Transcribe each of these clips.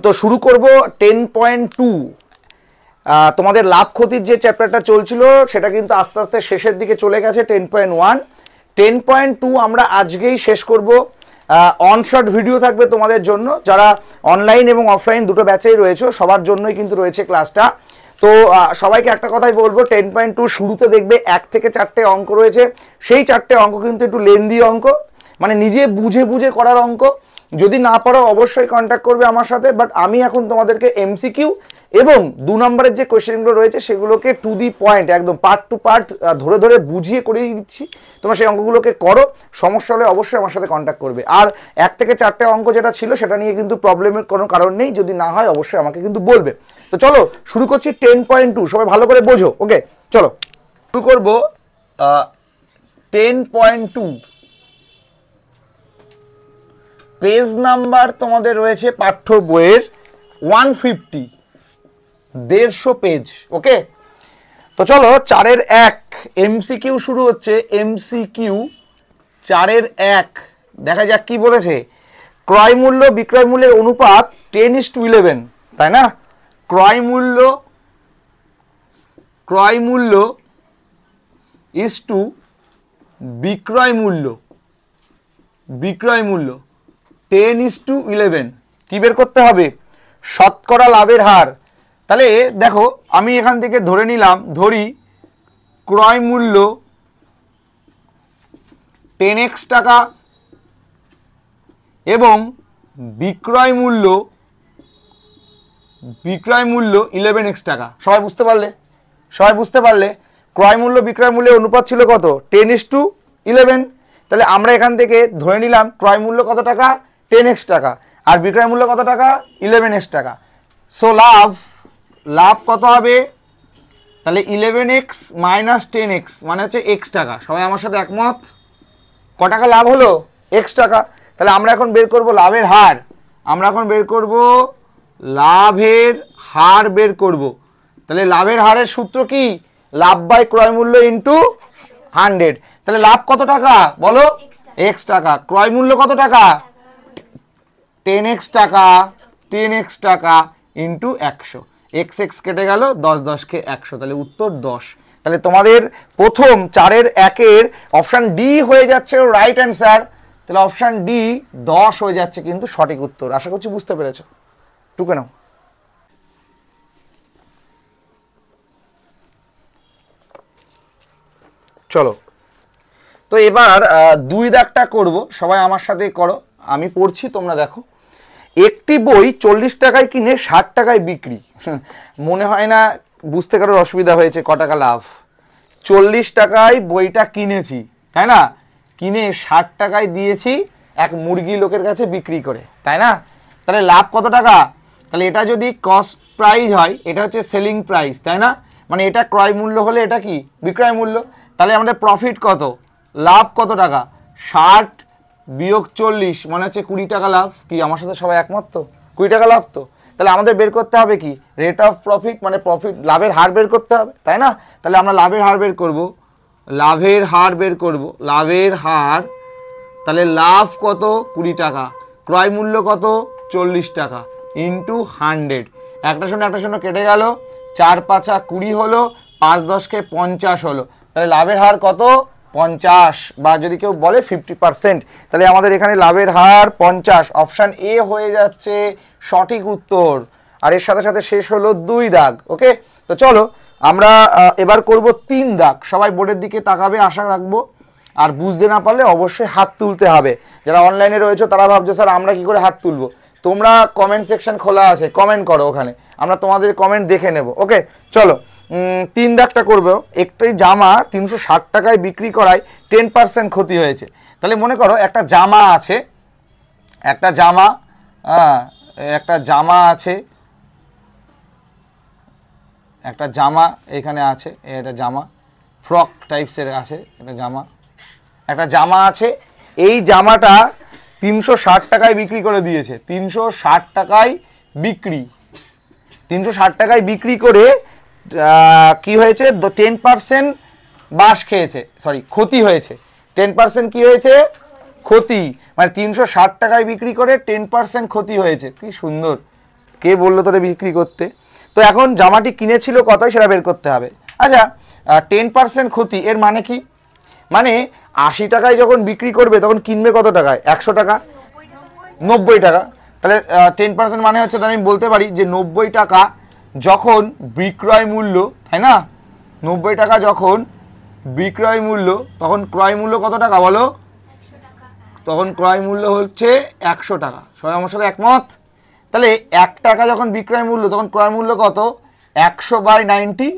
তো শুরু করব 10.2। তোমাদের লাভ ক্ষতির যে চ্যাপ্টারটা চলছিল সেটা কিন্তু আস্তে আস্তে শেষের দিকে চলে গেছে। 10.1 10.2 আমরা আজকেই শেষ করব। অনশট ভিডিও থাকবে তোমাদের জন্য, যারা অনলাইন এবং অফলাইন দুটো ব্যাচেই রয়েছে সবার জন্যই কিন্তু রয়েছে ক্লাসটা। তো সবাইকে একটা কথাই বলবো, 10.2 শুরুতে দেখবে 1 থেকে 4টে অঙ্ক রয়েছে। সেই 4টে অঙ্ক কিন্তু একটু লেন্দি অঙ্ক, মানে নিজে বুঝে বুঝে করার অঙ্ক। যদি না পারো অবশ্যই কন্ট্যাক্ট করবে আমার সাথে, বাট আমি এখন তোমাদেরকে এমসিকিউ এবং 2 নম্বরের যে কোয়েশ্চেনগুলো রয়েছে সেগুলোকে টু দি পয়েন্ট একদম পার্ট টু পার্ট ধরে ধরে বুঝিয়ে করিয়ে দিচ্ছি। তোমরা সেই অঙ্কগুলোকে করো, সমস্যা হলে অবশ্যই আমার সাথে কন্ট্যাক্ট করবে। আর 1 থেকে 4টে অঙ্ক যেটা ছিল সেটা নিয়ে কিন্তু প্রবলেমের কোনো কারণ নেই, যদি না হয় অবশ্যই আমাকে কিন্তু বলবে। তো চলো শুরু করছি 10.2, সবাই ভালো করে বোঝো। ওকে চলো শুরু করবো 10.2। পেজ নাম্বার তোমাদের রয়েছে পাঠ্য বইয়ের 150, 150 পেজ। ওকে, তো চলো 4-এর 1 এমসিকিউ শুরু হচ্ছে। এমসিকিউ 4-এর 1 দেখা যাক কি বলেছে। ক্রয় মূল্য বিক্রয় মূল্যের অনুপাত 10:11, তাই না? ক্রয় মূল্য ইস টু বিক্রয় মূল্য 10:11। কি বের করতে হবে? শতকরা লাভের হার। তাহলে দেখো আমি এখান থেকে ধরে নিলাম, ধরি ক্রয় মূল্য 10x টাকা এবং বিক্রয় মূল্য 11x টাকা। সবাই বুঝতে পারলে? ক্রয় মূল্য বিক্রয় মূল্যের অনুপাত ছিল কত? 10:11। তাহলে আমরা এখান থেকে ধরে নিলাম ক্রয় মূল্য কত টাকা? 10x টাকা, আর বিক্রয় মূল্য কত টাকা? 11x টাকা। সো লাভ কত হবে? তাহলে 11x মাইনাস 10x মানে হচ্ছে x টাকা। সবাই আমার সাথে একমত? ক টাকা লাভ হলো? x টাকা। তাহলে আমরা এখন বের করব লাভের হার। তাহলে লাভের হারের সূত্র কি? লাভ বাই ক্রয় মূল্য ইন্টু 100। তাহলে লাভ কত টাকা বলো? x টাকা। ক্রয় মূল্য কত টাকা? 10x টাকা ইন্টু 100। x কেটে গেল, 10 10 100, তাহলে উত্তর 10। তাহলে তোমাদের প্রথম 4-এর 1-এর অপশান ডি হয়ে যাচ্ছে রাইট অ্যান্সার। তাহলে অপশান ডি 10 হয়ে যাচ্ছে কিন্তু সঠিক উত্তর। আশা করছি বুঝতে পেরেছো। টুকে নাও। চলো তো এবার 2 দাগটা করব, সবাই আমার সাথে করো। আমি পড়ছি, তোমরা দেখো। একটি বই 40 টাকায় কিনে 60 টাকায় বিক্রি। মনে হয় না বুঝতে কারোর অসুবিধা হয়েছে ক টাকা লাভ। 40 টাকায় বইটা কিনেছি, তাই না? কিনে 60 টাকায় দিয়েছি এক মুরগি লোকের কাছে বিক্রি করে, তাই না? তাহলে লাভ কত টাকা? তাহলে এটা যদি কস্ট প্রাইস হয়, এটা হচ্ছে সেলিং প্রাইস, তাই না? মানে এটা ক্রয় মূল্য হলে এটা কি বিক্রয় মূল্য। তাহলে আমাদের প্রফিট কত? লাভ কত টাকা? 60 বিয়োগ 40 মানে হচ্ছে 20 টাকা লাভ। কি আমার সাথে সবাই একমত তো? 20 টাকা লাভ তো। তাহলে আমাদের বের করতে হবে কি? রেট অফ প্রফিট, মানে প্রফিট লাভের হার বের করতে হবে, তাই না? তাহলে আমরা লাভের হার বের করব। লাভের হার তাহলে লাভ কত? 20 টাকা। ক্রয় মূল্য কত? 40 টাকা ইন্টু 100। একটা শূন্য কেটে গেল, 4 5 20 হলো, 5 10 50 হলো। তাহলে লাভের হার কত? 50, বা যদি কেউ বলে 50%। তাহলে আমাদের এখানে লাভের হার 50। অপশান এ হয়ে যাচ্ছে সঠিক উত্তর। আর এর সাথে সাথে শেষ হলো 2 দাগ। ওকে, তো চলো আমরা এবার করব 3 দাগ। সবাই বোর্ডের দিকে তাকাবে আশা রাখবো। আর বুঝতে না পারলে অবশ্যই হাত তুলতে হবে। যারা অনলাইনে রয়েছে তারা ভাবছো স্যার আমরা কি করে হাত তুলবো? তোমরা কমেন্ট সেকশন খোলা আছে, কমেন্ট করো, ওখানে আমরা তোমাদের কমেন্ট দেখে নেব। ওকে চলো 3 দাগটা করবো। একটি জামা 360 টাকায় বিক্রি করায় 10% ক্ষতি হয়েছে। তাহলে মনে করো একটা জামা আছে, একটা জামা এখানে আছে, এটা জামা ফ্রক টাইপসের আছে, একটা জামা আছে। এই জামাটা 360 টাকায় বিক্রি করে দিয়েছে। 360 টাকায় বিক্রি করে কি হয়েছে? 10% বাস খেয়েছে, ক্ষতি হয়েছে। 10% কি হয়েছে? ক্ষতি। মানে 360 টাকায় বিক্রি করে 10% ক্ষতি হয়েছে। কি সুন্দর, কে বললো তোরে বিক্রি করতে? তো এখন জামাটি কিনেছিল কত সেটা বের করতে হবে। আচ্ছা 10% ক্ষতি এর মানে কি? মানে 80 টাকায় যখন বিক্রি করবে তখন কিনবে কত টাকায়? 100 টাকা, 90 টাকা। তাহলে 10% মানে হচ্ছে, আমি বলতে পারি যে 90 টাকা যখন বিক্রয় মূল্য, তাই না? 90 টাকা যখন বিক্রয় মূল্য, তখন ক্রয় মূল্য কত টাকা বলো? তখন ক্রয় মূল্য হচ্ছে 100 টাকা। সবাই আমার সাথে একমত? তাহলে 1 টাকা যখন বিক্রয় মূল্য, তখন ক্রয় মূল্য কত? 100/90।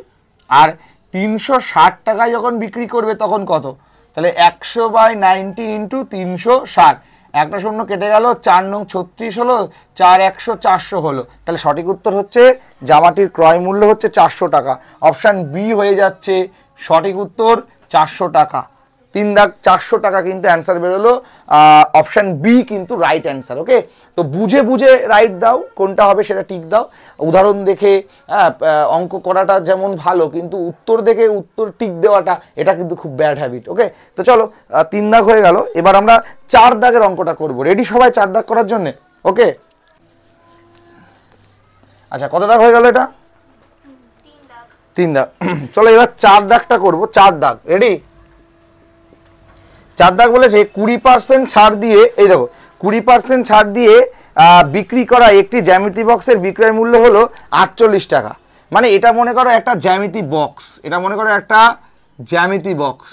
আর 360 টাকায় যখন বিক্রি করবে তখন কত? তাহলে 100/90 ইন্টু 360, একটা শূন্য কেটে গেল, 4 নং 36 হলো, 4 100 400 হলো। তাহলে সঠিক উত্তর হচ্ছে জামাটির ক্রয় মূল্য হচ্ছে 400 টাকা। অপশান বি হয়ে যাচ্ছে সঠিক উত্তর, 400 টাকা। 3 দাগ 400 টাকা কিন্তু অ্যান্সার বেরোলো। অপশান বি কিন্তু রাইট অ্যান্সার। ওকে, তো বুঝে বুঝে রাইট দাও, কোনটা হবে সেটা ঠিক দাও। উদাহরণ দেখে অঙ্ক করাটা যেমন ভালো, কিন্তু উত্তর দেখে উত্তর ঠিক দেওয়াটা এটা কিন্তু খুব ব্যাড হ্যাবিট। ওকে, তো চলো 3 দাগ হয়ে গেল, এবার আমরা 4 দাগের অঙ্কটা করব। রেডি সবাই 4 দাগ করার জন্যে? ওকে, আচ্ছা কত দাগ হয়ে গেল? এটা 3 দাগ। চলো এবার 4 দাগটা করবো। 4 দাগ রেডি? 4 দাগ বলেছে 20% ছাড় দিয়ে, এই দেখো 20% ছাড় দিয়ে বিক্রি করা একটি জ্যামিতি বক্সের বিক্রয় মূল্য হলো 48 টাকা। মানে এটা মনে করো একটা জ্যামিতি বক্স, এটা মনে করো একটা জ্যামিতি বক্স,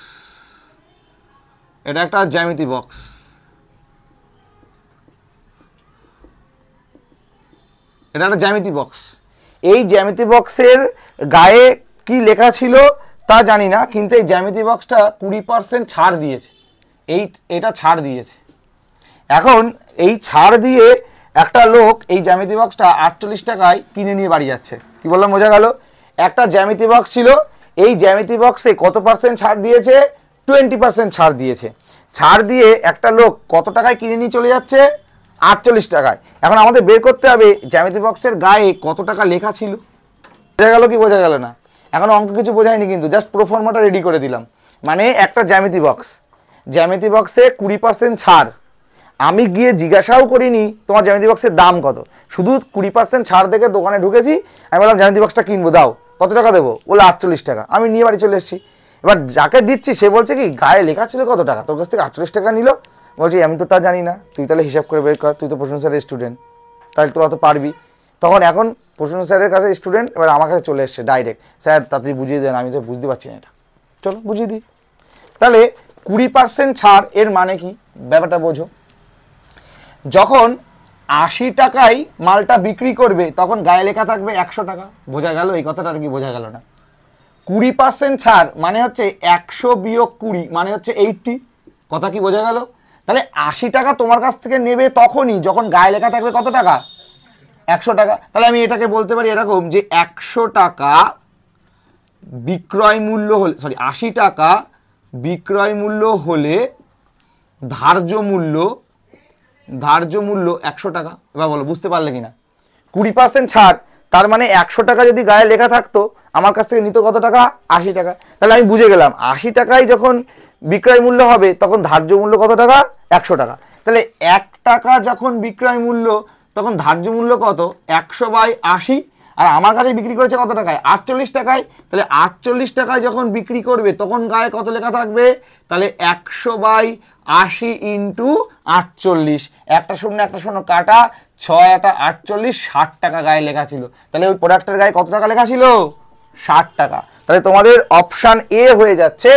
এটা একটা জ্যামিতি বক্স। এটা একটা জ্যামিতি বক্স। এই জ্যামিতি বক্সের গায়ে কি লেখা ছিল তা জানি না, কিন্তু এই জ্যামিতি বক্সটা 20% ছাড় দিয়েছে। এটা ছাড় দিয়েছে। এখন এই ছাড় দিয়ে একটা লোক এই জ্যামিতি বক্সটা 48 টাকায় কিনে নিয়ে বাড়ি যাচ্ছে। কি বললাম, বোঝা গেল? একটা জ্যামিতি বক্স ছিল, এই জ্যামিতি বক্সে কত পার্সেন্ট ছাড় দিয়েছে? 20% ছাড় দিয়েছে। ছাড় দিয়ে একটা লোক কত টাকায় কিনে নিয়ে চলে যাচ্ছে? 48 টাকায়। এখন আমাদের বের করতে হবে জ্যামিতি বক্সের গায়ে কত টাকা লেখা ছিল। বোঝা গেল কি বোঝা গেল না? এখন অঙ্ক কিছু বোঝায়নি, কিন্তু জাস্ট প্রোফর্মাটা রেডি করে দিলাম। মানে একটা জ্যামিতি বক্স, জ্যামিতি বক্সে 20% ছাড়। আমি গিয়ে জিজ্ঞাসাও করিনি তোমার জ্যামিতি বক্সের দাম কত, শুধু 20% ছাড় দেখে দোকানে ঢুকেছি। আমি বললাম জ্যামিতি বক্সটা কিনবো, দাও, কত টাকা দেবো? বলে 48 টাকা। আমি নিয়ে বাড়ি চলে এসেছি। এবার যাকে দিচ্ছি সে বলছে কি গায়ে লেখা ছিল কত টাকা, তোর কাছ থেকে 48 টাকা নিল। বলছি আমি তো তা জানি না, তুই তাহলে হিসাব করে বের কর, তুই তো প্রশ্ন স্যারের স্টুডেন্ট, তাহলে তোরা তো পারবি। তখন এখন প্রশ্ন স্যারের কাছে স্টুডেন্ট, এবার আমার কাছে চলে এসছে ডাইরেক্ট, স্যার তাড়াতাড়ি বুঝিয়ে দেন, আমি তো বুঝতে পারছি না এটা, চলো বুঝিয়ে দিই। তাহলে 20% ছাড় এর মানে কি, ব্যাপারটা বোঝো। যখন 80 টাকায় মালটা বিক্রি করবে তখন গায়ে লেখা থাকবে 100 টাকা। বোঝা গেল এই কথাটা? আর কি বোঝা গেল না? 20% ছাড় মানে হচ্ছে 100 বিয়োগ 20 মানে হচ্ছে 80। কথা কি বোঝা গেল? তাহলে 80 টাকা তোমার কাছ থেকে নেবে তখনই যখন গায়ে লেখা থাকবে কত টাকা? 100 টাকা। তাহলে আমি এটাকে বলতে পারি এরকম যে 100 টাকা বিক্রয় মূল্য হলে, 80 টাকা বিক্রয় মূল্য হলে ধার্য মূল্য 100 টাকা। এবার বলো বুঝতে পারলে কিনা? 20% ছাড় তার মানে 100 টাকা যদি গায়ে লেখা থাকতো, আমার কাছ থেকে নিত কত টাকা? 80 টাকা। তাহলে আমি বুঝে গেলাম 80 টাকায় যখন বিক্রয় মূল্য হবে তখন ধার্য মূল্য কত টাকা? 100 টাকা। তাহলে 1 টাকা যখন বিক্রয় মূল্য তখন ধার্য মূল্য কত? 100/80। আর আমার কাছে বিক্রি করেছে কত টাকায়? 48 টাকায়। তাহলে 48 টাকায় যখন বিক্রি করবে তখন গায়ে কত লেখা থাকবে? তাহলে 100/80 ইন্টু 48, একটা শূন্য কাটা, 6 8 48, 60 টাকা গায়ে লেখা ছিল। তাহলে ওই প্রোডাক্টের গায়ে কত টাকা লেখা ছিল? 60 টাকা। তাহলে তোমাদের অপশান এ হয়ে যাচ্ছে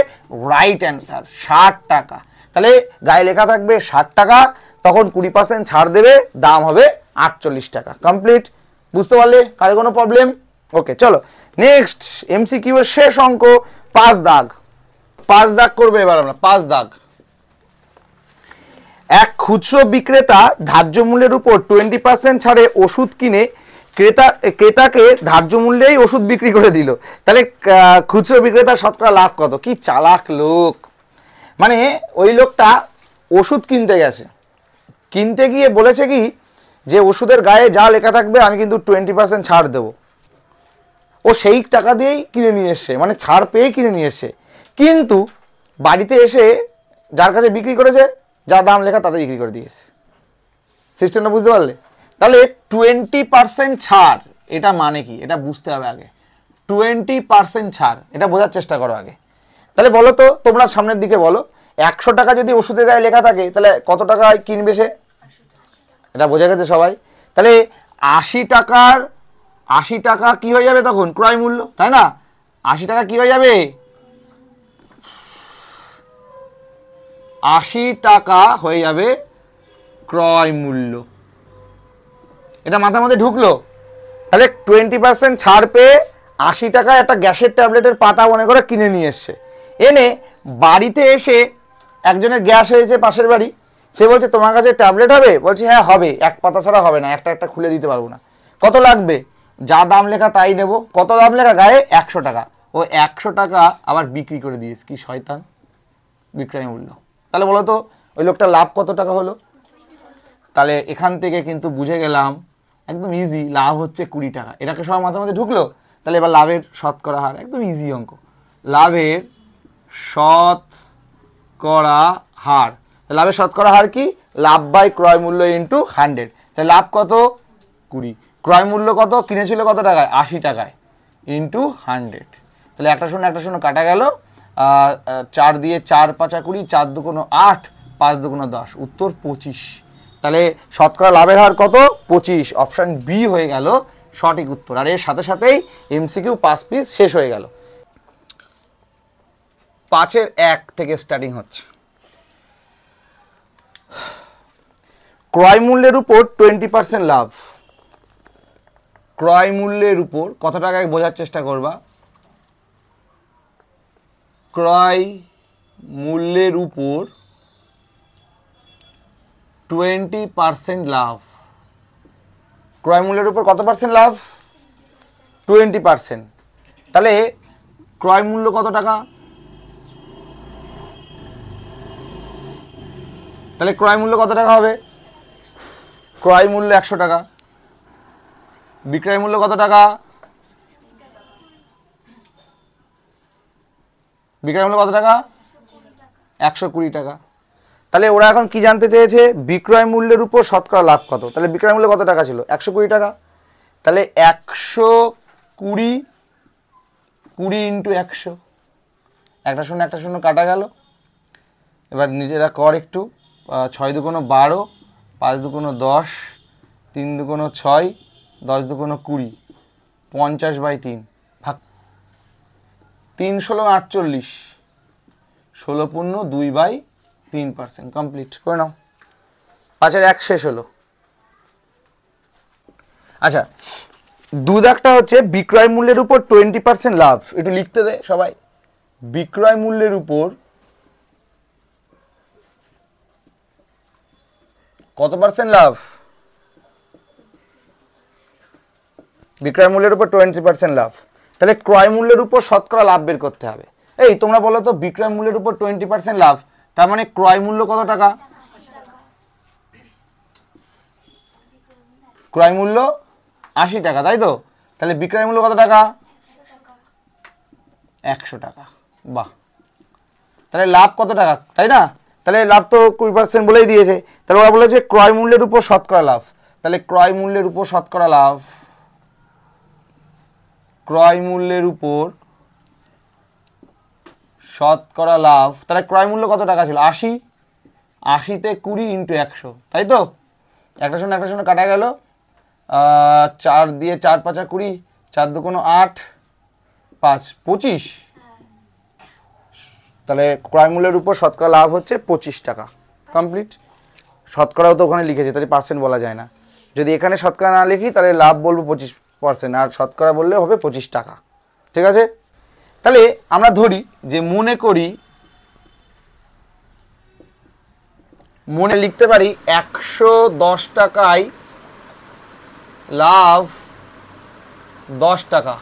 রাইট অ্যান্সার, 60 টাকা। তাহলে গায়ে লেখা থাকবে 60 টাকা, তখন 20% ছাড় দেবে, দাম হবে 48 টাকা। কমপ্লিট? বুঝতে পারলে? কারো কোনো প্রবলেম? ওকে, চলো নেক্সট এমসিকিউ এর শেষ অঙ্ক, 5 দাগ। 5 দাগ করবে এবার আমরা। 5 দাগ। এক খুচরো বিক্রেতা ধার্য মূল্যের উপর 20% ছাড়ে ওষুধ কিনে ক্রেতাকে ধার্য মূল্যেই ওষুধ বিক্রি করে দিল। তাহলে খুচরো বিক্রেতার শতকরা লাভ কত? কি চালাক লোক! মানে ওই লোকটা ওষুধ কিনতে গেছে, কিনতে গিয়ে বলেছে কি যে ওষুধের গায়ে যা লেখা থাকবে আমি কিন্তু 20% ছাড় দেবো। ও সেই টাকা দিয়েই কিনে নিয়ে এসছে, মানে ছাড় পেয়ে কিনে নিয়ে এসছে। কিন্তু বাড়িতে এসে যার কাছে বিক্রি করেছে, যা দাম লেখা তাতে বিক্রি করে দিয়েছে। সিস্টেমটা বুঝতে পারলে? তাহলে 20% ছাড় এটা মানে কি, এটা বুঝতে হবে আগে। 20% ছাড় এটা বোঝার চেষ্টা করো আগে। তাহলে বলো তো তোমরা সামনের দিকে বলো, 100 টাকা যদি ওষুধের গায়ে লেখা থাকে তাহলে কত টাকায় কিনবে সে? এটা বোঝা গেছে সবাই? তাহলে 80 টাকা কি হয়ে যাবে তখন? ক্রয় মূল্য, তাই না? 80 টাকা কি হয়ে যাবে? 80 টাকা হয়ে যাবে ক্রয় মূল্য। এটা মাথার মধ্যে ঢুকলো? তাহলে 20% ছাড় পেয়ে 80 টাকায় একটা গ্যাসের ট্যাবলেটের পাতা মনে করে কিনে নিয়ে এসছে। এনে বাড়িতে এসে একজনের গ্যাস হয়েছে পাশের বাড়ি, সে বলছে তোমার কাছে ট্যাবলেট হবে? বলছে হ্যাঁ হবে, এক পাতা ছাড়া হবে না, একটা একটা খুলে দিতে পারবো না। কত লাগবে? যা দাম লেখা তাই নেব। কত দাম লেখা গায়ে? 100 টাকা। ও 100 টাকা আবার বিক্রি করে দিয়েছে, কি শয়তান! বিক্রয় মূল্য। তাহলে বলো তো ওই লোকটা লাভ কত টাকা হলো? তাহলে এখান থেকে কিন্তু বুঝে গেলাম একদম ইজি, লাভ হচ্ছে 20 টাকা। এটাকে সবার মাথার মধ্যে ঢুকলো? তাহলে এবার লাভের শতকরা হার, একদম ইজি অঙ্ক। লাভের শতকরা হার, লাভের শতকরা হার কি? লাভ বাই ক্রয় মূল্য ইন্টু 100। তাহলে লাভ কত? 20। ক্রয় মূল্য কত? কিনেছিল কত টাকায়? 80 টাকায়, ইন্টু 100। তাহলে একটা শূন্য কাটা গেল। 4 দিয়ে 4 5 20, 4 2 8, 5 2 10, উত্তর 25। তাহলে শতকরা লাভের হার কত? 25। অপশন বি হয়ে গেল সঠিক উত্তর। আর এর সাথে সাথেই এমসিকিউ 5 পিস শেষ হয়ে গেল। 5-এর 1 থেকে স্টার্টিং হচ্ছে। ক্রয় মূল্যের উপর 20% লাভ। ক্রয় মূল্যের উপর কত টাকায় বোঝার চেষ্টা করবা। ক্রয় মূল্যের উপর 20% লাভ। ক্রয় মূল্যের উপর কত পার্সেন্ট লাভ? 20%। তাহলে ক্রয় মূল্য কত টাকা? তাহলে ক্রয় মূল্য কত টাকা হবে? ক্রয় মূল্য 100 টাকা। বিক্রয় মূল্য কত টাকা? বিক্রয় মূল্য কত টাকা? 120 টাকা। তাহলে ওরা এখন কি জানতে চেয়েছে? বিক্রয় মূল্যের উপর শতকরা লাভ কত। তাহলে বিক্রয় মূল্য কত টাকা ছিল? 120 টাকা। তাহলে 120 ইন্টু 100, একটা শূন্য কাটা গেল। এবার নিজেরা কর একটু। 6 2 12, 5 2 10, 3 2 6, 10 2 20, 50/3 ভাগ 3 16 48, 16.2/3%। কমপ্লিট করে নাও। 5-এর 1 শেষ হলো। আচ্ছা, দুদাকটা হচ্ছে বিক্রয় মূল্যের উপর 20% লাভ। একটু লিখতে দে সবাই। বিক্রয় মূল্যের উপর কত পার্সেন্ট লাভ? বিক্রয় মূল্যের উপর 20% লাভ। তাহলে ক্রয় মূল্যের উপর শতকরা লাভ বের করতে হবে। এই তোমরা বলো তো, বিক্রয় মূল্যের উপর 20% লাভ, তার মানে ক্রয় মূল্য কত টাকা? ক্রয় মূল্য 80 টাকা, তাই তো? তাহলে বিক্রয় মূল্য কত টাকা? 100 টাকা। বাহ, তাহলে লাভ কত টাকা, তাই না? তাহলে লাভ তো 20% বলেই দিয়েছে। তাহলে ওরা বলেছে ক্রয় মূল্যের উপর শতকরা লাভ। তাহলে ক্রয় মূল্যের উপর শতকরা লাভ, ক্রয় মূল্যের উপর শতকরা লাভ। তাহলে ক্রয় মূল্য কত টাকা ছিল? 80। 80-তে 20 ইন্টু 100, তাই তো? একটা শূন্য কাটা গেল। 4 দিয়ে 4 5 20, 4 2 8, 5 25। তাহলে ক্রয় মূল্যের উপর শতকরা লাভ হচ্ছে 25 টাকা। কমপ্লিট। শতকরাও তো ওখানে লিখেছে, তাহলে পার্সেন্ট বলা যায় না। যদি এখানে শতকরা না লিখি তাহলে লাভ বলবো 25%, আর শতকরা বললে হবে 25 টাকা। ঠিক আছে? তাহলে আমরা ধরি যে মনে লিখতে পারি 110 টাকায় লাভ 10 টাকা।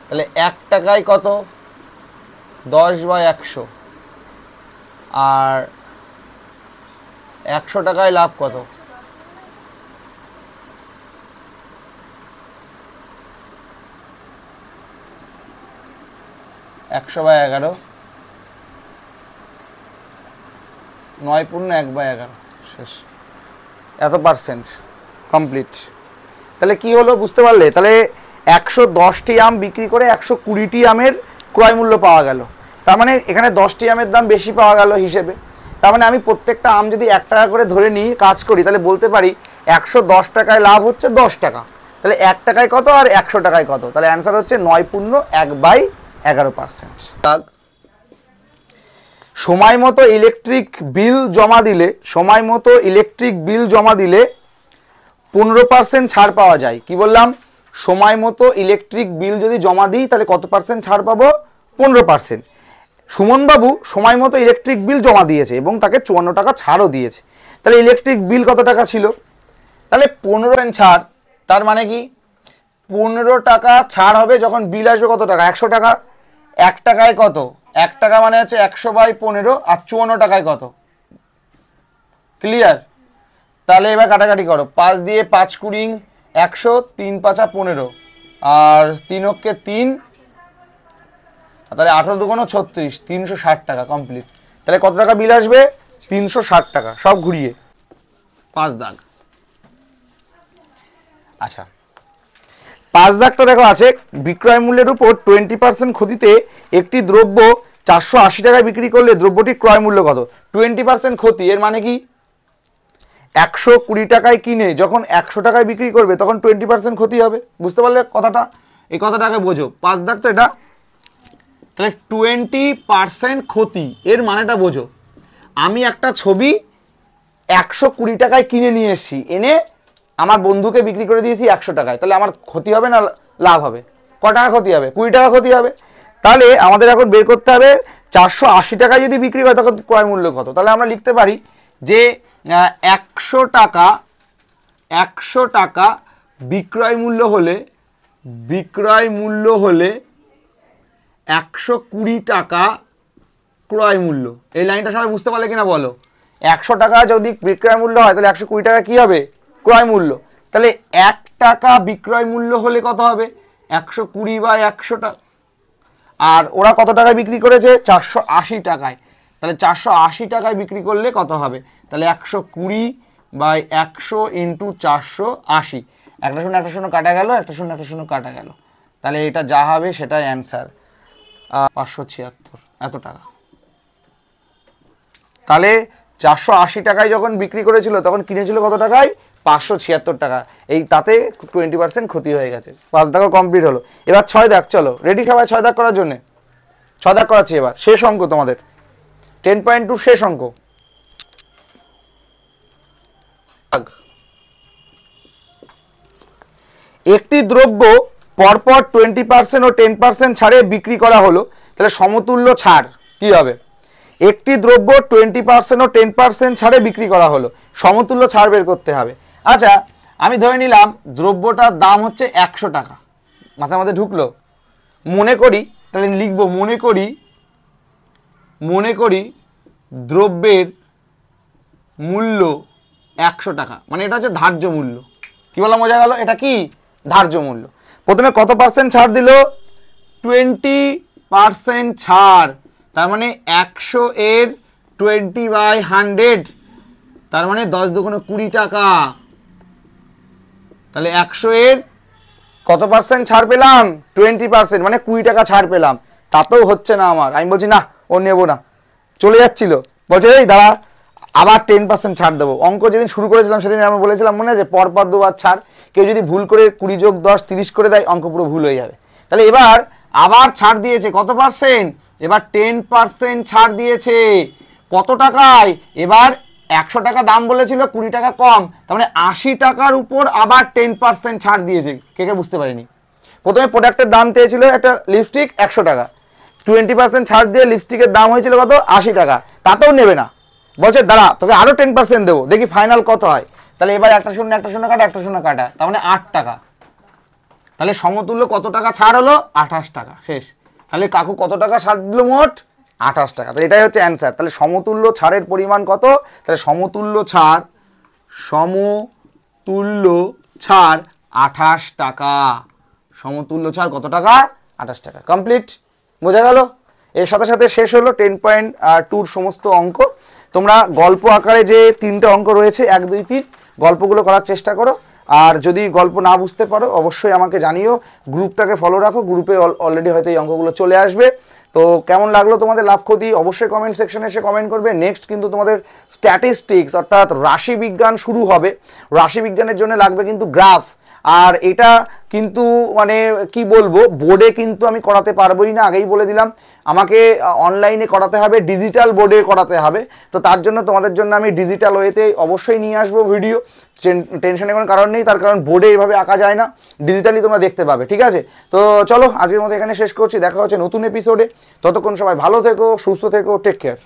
তাহলে 1 টাকায় কত? 10/100। আর 100 টাকায় লাভ কত? 100/11, 9 × 1/11 শেষ। এত পার্সেন্ট কমপ্লিট। তাহলে কি হলো বুঝতে পারলে? তাহলে 110টি আম বিক্রি করে 120টি আমের ক্রয় মূল্য পাওয়া গেল। তার মানে এখানে 10টি আমের দাম বেশি পাওয়া গেল হিসেবে। তার মানে আমি প্রত্যেকটা আম যদি 1 টাকা করে ধরে নিই কাজ করি, তাহলে বলতে পারি 110 টাকায় লাভ হচ্ছে 10 টাকা। তাহলে 1 টাকায় কত আর 100 টাকায় কত? তাহলে অ্যান্সার হচ্ছে 9.1/11%। সময় মতো ইলেকট্রিক বিল জমা দিলে 15% ছাড় পাওয়া যায়। কি বললাম? সময় মতো ইলেকট্রিক বিল যদি জমা দিই তাহলে কত পার্সেন্ট ছাড় পাবো? 15%। সুমনবাবু সময় মতো ইলেকট্রিক বিল জমা দিয়েছে এবং তাকে 54 টাকা ছাড়ও দিয়েছে। তাহলে ইলেকট্রিক বিল কত টাকা ছিল? তাহলে 15% ছাড়, তার মানে কি 15 টাকা ছাড় হবে যখন বিল আসবে কত টাকা? 100 টাকা। 1 টাকায় কত? 1 টাকা মানে হচ্ছে 100/15 আর 54 টাকায় কত? ক্লিয়ার? তাহলে এবার কাটাকাটি করো। 5 দিয়ে 5 কুড়ি 100, 3 5 15 আর 3 অক্ষে 3, তাহলে 18 দুগুণ 36, 360 টাকা কমপ্লিট। তাহলে কত টাকা বিল আসবে? 360 টাকা, সব ঘুরিয়ে 5 দাগ। আচ্ছা 5 দাগটা দেখো আছে, বিক্রয় মূল্যের উপর 20% ক্ষতিতে একটি দ্রব্য 480 টাকায় বিক্রি করলে দ্রব্যটির ক্রয় মূল্য কত? 20% ক্ষতি, এর মানে কি 120 টাকায় কিনে যখন 100 টাকায় বিক্রি করবে তখন 20% ক্ষতি হবে। বুঝতে পারলে কথাটা? এই কথাটাকে বোঝো। 5 দাগ তো এটা। তাহলে 20% ক্ষতি এর মানেটা বোঝো। আমি একটা ছবি 120 টাকায় কিনে নিয়ে এসেছি, এনে আমার বন্ধুকে বিক্রি করে দিয়েছি 100 টাকায়, তাহলে আমার ক্ষতি হবে না লাভ হবে? ক টাকা ক্ষতি হবে? 20 টাকা ক্ষতি হবে। তাহলে আমাদের এখন বের করতে হবে 480 টাকায় যদি বিক্রি হয় তখন ক্রয় মূল্য কত। তাহলে আমরা লিখতে পারি যে 100 টাকা বিক্রয় মূল্য হলে 120 টাকা ক্রয় মূল্য। এই লাইনটা সবাই বুঝতে পারলে কিনা বলো? 100 টাকা যদি বিক্রয় মূল্য হয় তাহলে 120 টাকা কি হবে? ক্রয় মূল্য। তাহলে 1 টাকা বিক্রয় মূল্য হলে কত হবে? 120/100 টাকা। আর ওরা কত টাকায় বিক্রি করেছে? 480 টাকায়। তাহলে 480 টাকায় বিক্রি করলে কত হবে? তাহলে 120/100 × 480। একটা শূন্য কাটা গেল, একটা শূন্য কাটা গেল। তাহলে এটা যা হবে সেটাই অ্যান্সার, 576 এত টাকা। তাহলে 480 টাকায় যখন বিক্রি করেছিল তখন কিনেছিল কত টাকায়? 576 টাকা। এই তাতে 20% ক্ষতি হয়ে গেছে। 5 দাগ কমপ্লিট হলো। এবার 6 দাগ, চলো রেডি সবাই 6 দাগ করার জন্য? 6 দাগ করাচ্ছি এবার, শেষ অঙ্ক তোমাদের 10.2 শেষ অঙ্ক। একটি দ্রব্য পরপর 20% ও 10% ছাড়ে বিক্রি করা হলো, তাহলে সমতুল্য ছাড় কি হবে? একটি দ্রব্য 20% ও 10% ছাড়ে বিক্রি করা হলো, সমতুল্য ছাড় বের করতে হবে। আচ্ছা আমি ধরে নিলাম দ্রব্যটার দাম হচ্ছে 100 টাকা, মাথার মধ্যে ঢুকলো? মনে করি, তাহলে লিখবো মনে করি দ্রব্যের মূল্য 100 টাকা, মানে এটা হচ্ছে ধার্য মূল্য। কি বললাম? বোঝা গেল? এটা কি ধার্য মূল্য। প্রথমে কত পার্সেন্ট ছাড় দিল? 20% ছাড়। তার মানে 100 এর 20/100, তার মানে 10 দুগুণ 20 টাকা। তাহলে 100 এর কত পার্সেন্ট ছাড় পেলাম? 20%, মানে 20 টাকা ছাড় পেলাম। তাতেও হচ্ছে না আমার, আমি বলছি না ও নেবো না, চলে যাচ্ছিল, বলছে এই দাঁড়া আবার 10% ছাড় দেবো। অঙ্ক যেদিন শুরু করেছিলাম সেদিন আমি বলেছিলাম মনে আছে, পরপর দুবার ছাড়। কেউ যদি ভুল করে 20 + 10 30 করে দেয় অঙ্ক পুরো ভুল হয়ে যাবে। তাহলে এবার আবার ছাড় দিয়েছে, কত পার্সেন্ট? এবার 10% ছাড় দিয়েছে। কত টাকায়? এবার 100 টাকা দাম বলেছিল, 20 টাকা কম, তার মানে 80 টাকার উপর আবার 10% ছাড় দিয়েছে। কে কে বুঝতে পারিনি? প্রথমে প্রোডাক্টের দাম চেয়েছিল একটা লিপস্টিক 100 টাকা, 20% ছাড় দিয়ে লিপস্টিকের দাম হয়েছিল কত? 80 টাকা। তাতেও নেবে না, বলছে দাঁড়া তোকে আরো 10% দেবো, দেখি ফাইনাল কত হয়। তাহলে এবার একটা শূন্য কাটা, তার মানে 8 টাকা। তাহলে সমতুল্য কত টাকা ছাড় হলো? 28 টাকা। শেষ। তাহলে কাকু কত টাকা ছাড় দিল মোট? 28 টাকা। তাহলে এটাই হচ্ছে অ্যান্সার। তাহলে সমতুল্য ছাড়ের পরিমাণ কত? তাহলে সমতুল্য ছাড় 28 টাকা। সমতুল্য ছাড় কত টাকা? 28 টাকা। কমপ্লিট। বোঝা গেল? এর সাথে সাথে শেষ হলো 10.2 সমস্ত অঙ্ক। তোমরা গল্প আকারে যে 3টে অঙ্ক রয়েছে 1 2 3 গল্পগুলো করার চেষ্টা করো। আর যদি গল্প না বুঝতে পারো অবশ্যই আমাকে জানিও, গ্রুপটাকে ফলো রাখো, গ্রুপে অলরেডি হয়তো এই অঙ্কগুলো চলে আসবে। তো কেমন লাগলো তোমাদের লাভ ক্ষতি অবশ্যই কমেন্ট সেকশনে এসে কমেন্ট করবে। নেক্সট কিন্তু তোমাদের স্ট্যাটিস্টিক্স অর্থাৎ রাশিবিজ্ঞান শুরু হবে। রাশিবিজ্ঞানের জন্য লাগবে কিন্তু গ্রাফ, আর এটা কিন্তু মানে কি বলবো, বোর্ডে কিন্তু আমি করাতে পারবোই না, আগেই বলে দিলাম। আমাকে অনলাইনে করাতে হবে, ডিজিটাল বোর্ডে করাতে হবে। তো তার জন্য তোমাদের জন্য আমি ডিজিটাল ওয়েতে অবশ্যই নিয়ে আসবো ভিডিও, টেনশনের কোনো কারণ নেই, তার কারণ বোর্ডে এইভাবে আঁকা যায় না, ডিজিটালি তোমরা দেখতে পাবে। ঠিক আছে, তো চলো আজকের মতো এখানে শেষ করছি, দেখা হচ্ছে নতুন এপিসোডে। ততক্ষণ সবাই ভালো থেকো, সুস্থ থেকো, টেক কেয়ার।